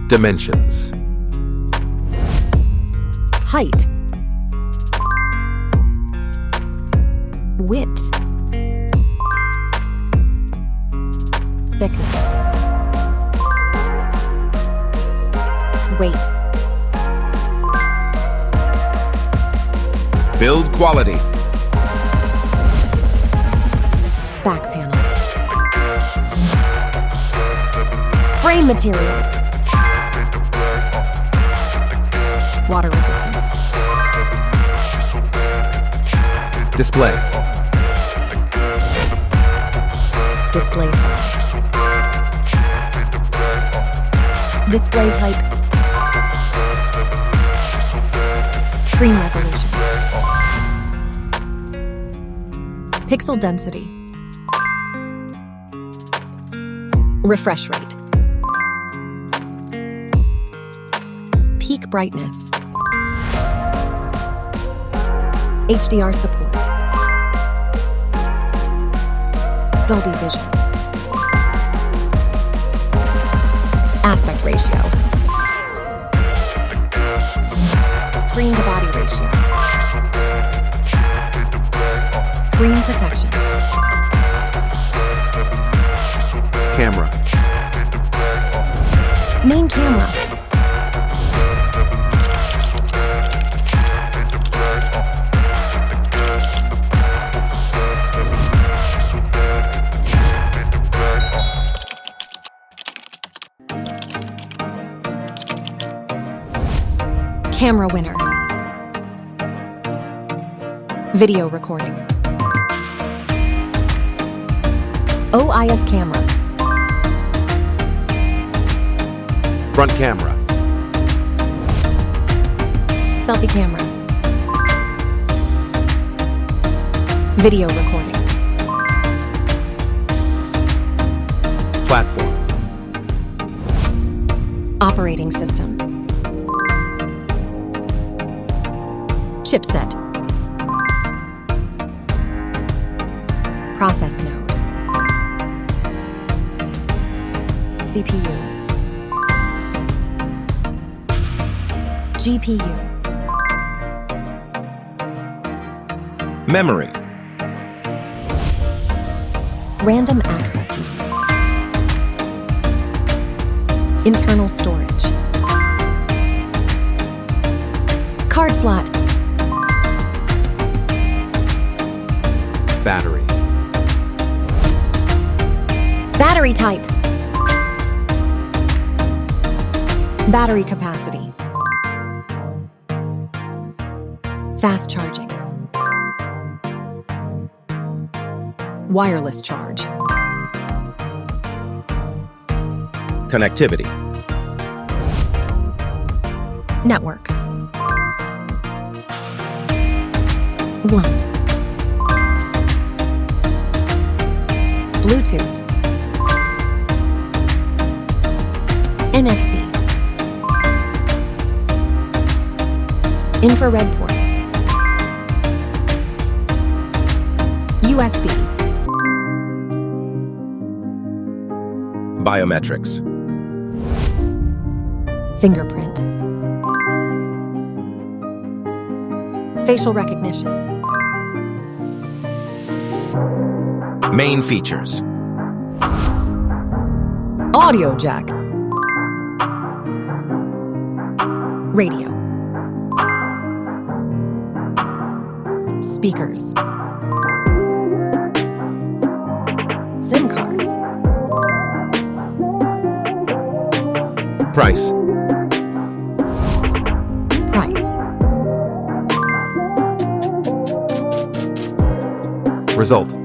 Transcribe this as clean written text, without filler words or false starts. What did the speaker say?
Dimensions. Height. Width. Thickness. Weight. Build quality. Back panel. Frame materials. Water resistance. Display. Display size. Display type. Screen resolution. Pixel density. Refresh rate. Peak brightness. HDR support. Dolby Vision. Aspect ratio. Screen to body ratio. Screen protection. Camera. Main camera. Camera winner. Video recording. OIS camera. Front camera. Selfie camera. Video recording. Platform. Operating system. Chipset. Process node. CPU. GPU. Memory. Random access memory. Internal storage. Card slot. Battery. Battery type. Battery capacity. Fast charging. Wireless charge. Connectivity. Network. LAN. Bluetooth. NFC. Infrared port. USB. Biometrics. Fingerprint. Facial recognition. Main features. Audio jack. Radio. Speakers. SIM cards. Price. Price. Result.